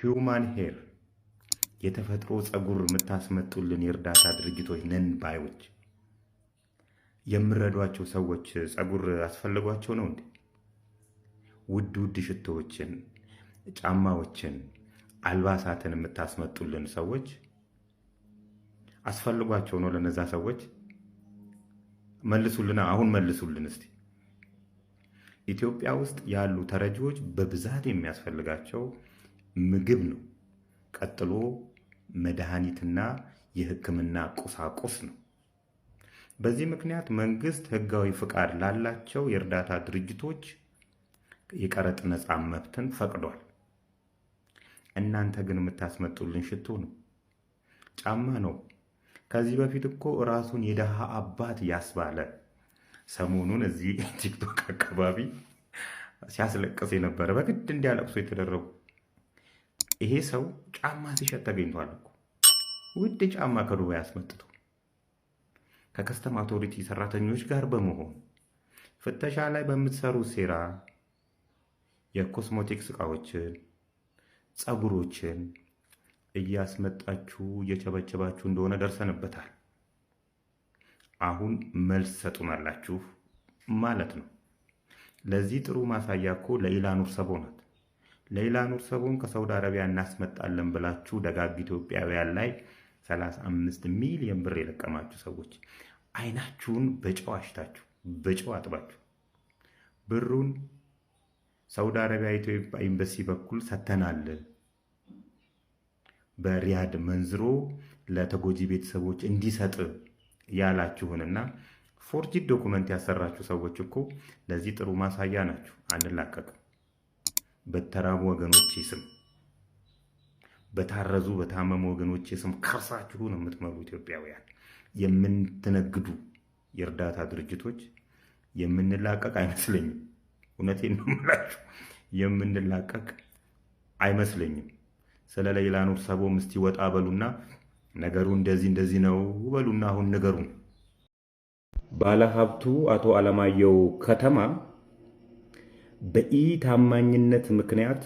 ሂውማን ሄር የተፈጥሮ ጸጉር የምታስመጡልን የእርዳታ ድርጅቶች ነን ባዮች የምረዷቸው ሰዎች ጸጉር አስፈልጓቸው ነው እንዴ? ውድ ውድ ሽቶዎችን፣ ጫማዎችን፣ አልባሳትን የምታስመጡልን ሰዎች አስፈልጓቸው ነው ለነዛ ሰዎች? መልሱልና፣ አሁን መልሱልን እስቲ። ኢትዮጵያ ውስጥ ያሉ ተረጂዎች በብዛት የሚያስፈልጋቸው ምግብ ነው። ቀጥሎ መድኃኒትና የሕክምና ቁሳቁስ ነው። በዚህ ምክንያት መንግስት ህጋዊ ፍቃድ ላላቸው የእርዳታ ድርጅቶች የቀረጥ ነፃ መብትን ፈቅዷል። እናንተ ግን የምታስመጡልን ሽቶ ነው፣ ጫማ ነው። ከዚህ በፊት እኮ ራሱን የደሃ አባት ያስባለ ሰሞኑን እዚህ ቲክቶክ አካባቢ ሲያስለቅስ የነበረ በግድ እንዲያለቅሱ የተደረጉ ይሄ ሰው ጫማ ሲሸጥ ተገኝቷል እኮ። ውድ ጫማ ከዱባይ አስመጥቶ ከከስተም አውቶሪቲ ሰራተኞች ጋር በመሆን ፍተሻ ላይ በምትሰሩ ሴራ የኮስሞቲክስ እቃዎችን፣ ጸጉሮችን እያስመጣችሁ እየቸበቸባችሁ እንደሆነ ደርሰንበታል። አሁን መልስ ሰጡናላችሁ ማለት ነው። ለዚህ ጥሩ ማሳያ እኮ ለይላ ኑር ሰቦ ናት። ለይላ ኑር ሰቦን ከሳውዲ አረቢያ እናስመጣለን ብላችሁ ደጋግ ኢትዮጵያውያን ላይ 35 ሚሊዮን ብር የለቀማችሁ ሰዎች አይናችሁን በጨው አሽታችሁ በጨው አጥባችሁ ብሩን ሳውዲ አረቢያ ኢትዮጵያ ኤምባሲ በኩል ሰተናል በሪያድ መንዝሮ ለተጎጂ ቤተሰቦች እንዲሰጥ ያላችሁንና ፎርጂድ ዶኩመንት ያሰራችሁ ሰዎች እኮ ለዚህ ጥሩ ማሳያ ናችሁ። አንላቀቅም። በተራቡ ወገኖቼ ስም፣ በታረዙ በታመሙ ወገኖቼ ስም ከርሳችሁን የምትመሩ ኢትዮጵያውያን የምትነግዱ የእርዳታ ድርጅቶች የምንላቀቅ አይመስለኝም። እውነቴን ነው የምላችሁ፣ የምንላቀቅ አይመስለኝም። ስለ ለይላ ኑር ሰቦም እስቲ ወጣ በሉና ነገሩ እንደዚህ ነው በሉና አሁን ንገሩን። ባለሀብቱ አቶ አለማየሁ ከተማ በኢታማኝነት ምክንያት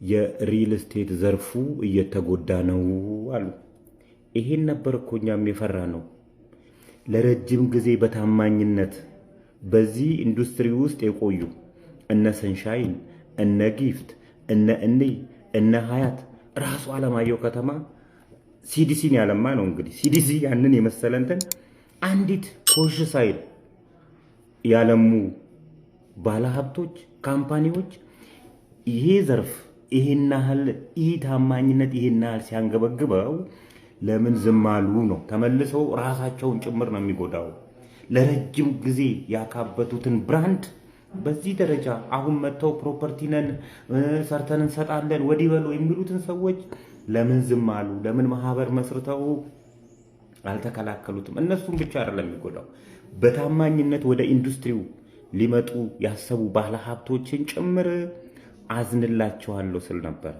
የሪል ስቴት ዘርፉ እየተጎዳ ነው አሉ። ይሄን ነበር እኮ እኛም የፈራ ነው። ለረጅም ጊዜ በታማኝነት በዚህ ኢንዱስትሪ ውስጥ የቆዩ እነ ሰንሻይን፣ እነ ጊፍት፣ እነ ሀያት ራሱ አለማየሁ ከተማ ሲዲሲን ያለማ ነው። እንግዲህ ሲዲሲ ያንን የመሰለ እንትን አንዲት ኮሽ ሳይል ያለሙ ባለሀብቶች፣ ካምፓኒዎች ይሄ ዘርፍ ይሄን ያህል ኢታማኝነት ይሄን ያህል ሲያንገበግበው ለምን ዝም አሉ ነው። ተመልሰው ራሳቸውን ጭምር ነው የሚጎዳው። ለረጅም ጊዜ ያካበቱትን ብራንድ በዚህ ደረጃ አሁን መጥተው ፕሮፐርቲ ነን ሰርተን እንሰጣለን ወዲህ በሉ የሚሉትን ሰዎች ለምን ዝም አሉ? ለምን ማህበር መስርተው አልተከላከሉትም? እነሱም ብቻ አይደለም የሚጎዳው፣ በታማኝነት ወደ ኢንዱስትሪው ሊመጡ ያሰቡ ባለ ሀብቶችን ጭምር አዝንላቸዋለሁ ስል ነበር።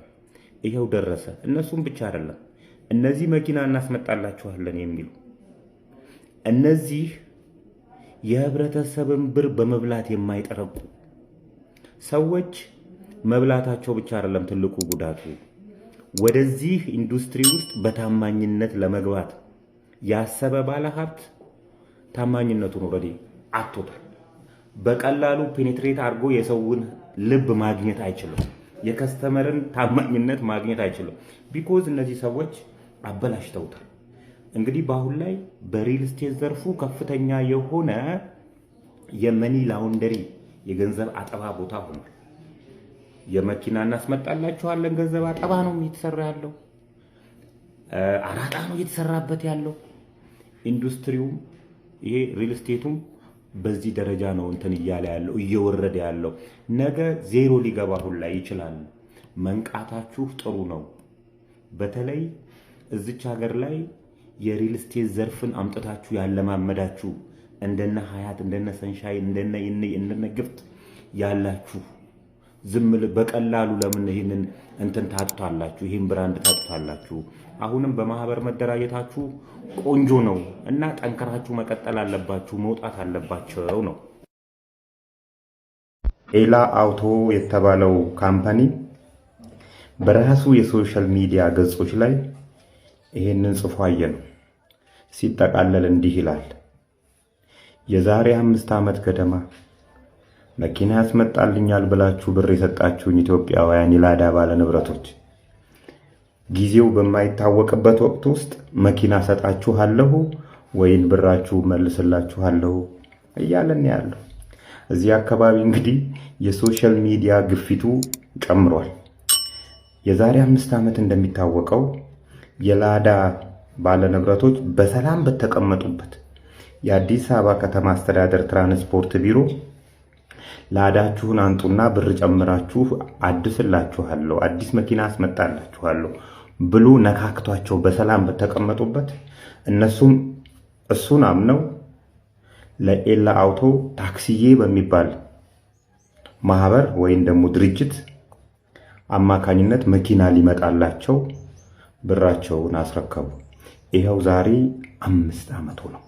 ይሄው ደረሰ። እነሱም ብቻ አይደለም፣ እነዚህ መኪና እናስመጣላችኋለን የሚሉ እነዚህ የህብረተሰብን ብር በመብላት የማይጠረቁ ሰዎች መብላታቸው ብቻ አይደለም ትልቁ ጉዳቱ። ወደዚህ ኢንዱስትሪ ውስጥ በታማኝነት ለመግባት ያሰበ ባለ ሀብት ታማኝነቱን ኦልሬዲ አጥቶታል። በቀላሉ ፔኔትሬት አድርጎ የሰውን ልብ ማግኘት አይችልም። የከስተመርን ታማኝነት ማግኘት አይችልም። ቢኮዝ እነዚህ ሰዎች አበላሽተውታል። እንግዲህ በአሁን ላይ በሪል ስቴት ዘርፉ ከፍተኛ የሆነ የመኒ ላውንደሪ የገንዘብ አጠባ ቦታ ሆኗል። የመኪና እናስመጣላችኋለን ገንዘብ አጠባ ነው እየተሰራ ያለው፣ አራጣ ነው እየተሰራበት ያለው። ኢንዱስትሪውም ይሄ ሪል ስቴቱም በዚህ ደረጃ ነው እንትን እያለ ያለው እየወረደ ያለው። ነገ ዜሮ ሊገባ ሁላ ይችላል። መንቃታችሁ ጥሩ ነው። በተለይ እዚች ሀገር ላይ የሪል ስቴት ዘርፍን አምጥታችሁ ያለማመዳችሁ እንደነ ሀያት፣ እንደነ ሰንሻይን፣ እንደነ ግፍት ያላችሁ ዝም በቀላሉ ለምን ይሄንን እንትን ታጥቷላችሁ? ይሄን ብራንድ ታጥቷላችሁ? አሁንም በማህበር መደራጀታችሁ ቆንጆ ነው እና ጠንከራችሁ መቀጠል አለባችሁ፣ መውጣት አለባቸው ነው። ኤላ አውቶ የተባለው ካምፓኒ በራሱ የሶሻል ሚዲያ ገጾች ላይ ይሄንን ጽፎ አየነው። ሲጠቃለል እንዲህ ይላል። የዛሬ 5 ዓመት ገደማ መኪና ያስመጣልኛል ብላችሁ ብር የሰጣችሁኝ ኢትዮጵያውያን የላዳ ባለ ንብረቶች ጊዜው በማይታወቅበት ወቅት ውስጥ መኪና ሰጣችኋለሁ ወይን ብራችሁ መልስላችኋለሁ እያለን ያለው። እዚህ አካባቢ እንግዲህ የሶሻል ሚዲያ ግፊቱ ጨምሯል። የዛሬ 5 ዓመት እንደሚታወቀው የላዳ ባለ ንብረቶች በሰላም በተቀመጡበት የአዲስ አበባ ከተማ አስተዳደር ትራንስፖርት ቢሮ ላዳችሁን አንጡና ብር ጨምራችሁ አድስላችኋለሁ፣ አዲስ መኪና አስመጣላችኋለሁ ብሎ ነካክቷቸው በሰላም በተቀመጡበት እሱን አምነው ለኤላ አውቶ ታክሲዬ በሚባል ማህበር ወይም ደግሞ ድርጅት አማካኝነት መኪና ሊመጣላቸው ብራቸውን አስረከቡ። ይኸው ዛሬ 5 ዓመቱ ነው።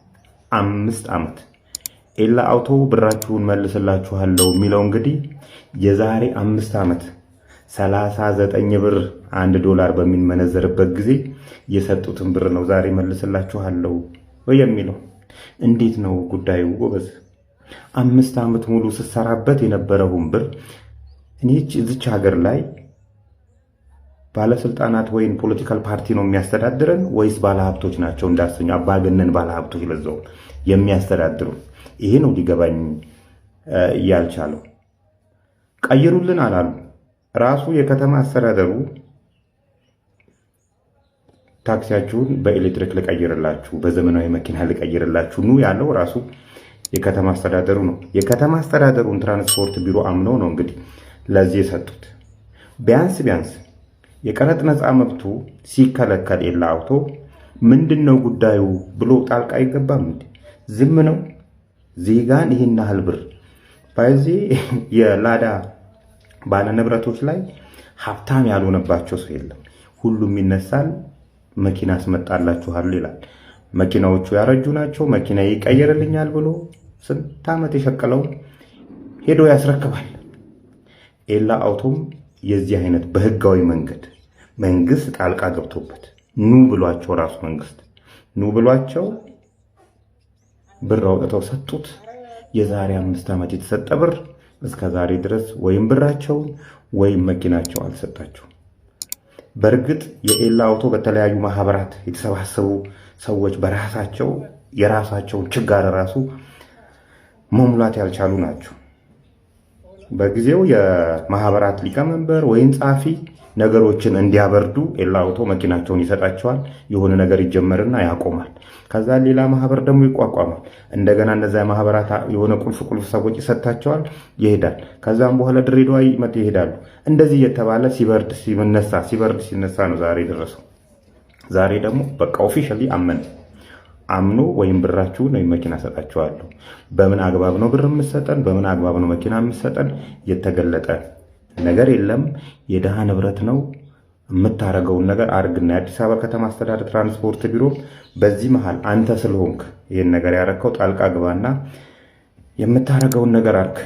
5 ዓመት ኤላ አውቶ ብራችሁን መልስላችኋለሁ የሚለው እንግዲህ የዛሬ 5 ዓመት 39 ብር $1 በሚመነዘርበት ጊዜ የሰጡትን ብር ነው ዛሬ መልስላችኋለሁ የሚለው። እንዴት ነው ጉዳዩ ጎበዝ? 5 ዓመት ሙሉ ስትሰራበት የነበረውን ብር እዚች ሀገር ላይ ባለስልጣናት ወይም ፖለቲካል ፓርቲ ነው የሚያስተዳድረን ወይስ ባለሀብቶች ናቸው? እንዳሰኙ አባገነን ባለሀብቶች ለዛው የሚያስተዳድሩ? ይሄ ነው ሊገባኝ ያልቻለው። ቀይሩልን አላሉ። ራሱ የከተማ አስተዳደሩ ታክሲያችሁን በኤሌክትሪክ ልቀይርላችሁ፣ በዘመናዊ መኪና ልቀይርላችሁ ኑ ያለው ራሱ የከተማ አስተዳደሩ ነው። የከተማ አስተዳደሩን ትራንስፖርት ቢሮ አምነው ነው እንግዲህ ለዚህ የሰጡት። ቢያንስ የቀረጥ ነፃ መብቱ ሲከለከል ኤላ አውቶ ምንድነው ጉዳዩ ብሎ ጣልቃ አይገባም እንዴ? ዝም ነው? ዜጋን ይህን ያህል ብር በዚህ የላዳ ባለ ንብረቶች ላይ ሀብታም ያልሆነባቸው ሰው የለም። ሁሉም ይነሳል፣ መኪና አስመጣላችኋል ይላል። መኪናዎቹ ያረጁ ናቸው፣ መኪና ይቀየርልኛል ብሎ ስንት ዓመት የሸቀለው ሄዶ ያስረክባል። ኤላ አውቶም የዚህ አይነት በህጋዊ መንግስት ጣልቃ ገብቶበት ኑ ብሏቸው ራሱ መንግስት ኑ ብሏቸው ብር አውጥተው ሰጡት። የዛሬ 5 ዓመት የተሰጠ ብር እስከ ዛሬ ድረስ ወይም ብራቸውን ወይም መኪናቸው አልሰጣቸው። በእርግጥ የኤላ አውቶ በተለያዩ ማህበራት የተሰባሰቡ ሰዎች በራሳቸው የራሳቸውን ችጋር ራሱ መሙላት ያልቻሉ ናቸው። በጊዜው የማህበራት ሊቀመንበር ወይም ጻፊ ነገሮችን እንዲያበርዱ ኤላ አውቶ መኪናቸውን ይሰጣቸዋል። የሆነ ነገር ይጀመርና ያቆማል። ከዛ ሌላ ማህበር ደግሞ ይቋቋማል። እንደገና እነዛ ማህበራት የሆነ ቁልፍ ሰዎች ይሰጣቸዋል፣ ይሄዳል። ከዛም በኋላ ድሬዳዋ ይሄዳሉ። እንደዚህ እየተባለ ሲበርድ ሲነሳ ነው ዛሬ ደረሰው። ዛሬ ደግሞ በቃ ኦፊሻሊ አምኖ ወይም ብራችሁን ወይም መኪና ሰጣችኋለሁ። በምን አግባብ ነው ብር የምትሰጠን? በምን አግባብ ነው መኪና የምትሰጠን? የተገለጠ ነገር የለም። የድሃ ንብረት ነው። የምታረገውን ነገር አርግና የአዲስ አበባ ከተማ አስተዳደር ትራንስፖርት ቢሮ በዚህ መሃል አንተ ስለሆንክ ይህን ነገር ያረከው ጣልቃ ግባና የምታረገውን ነገር አርግ።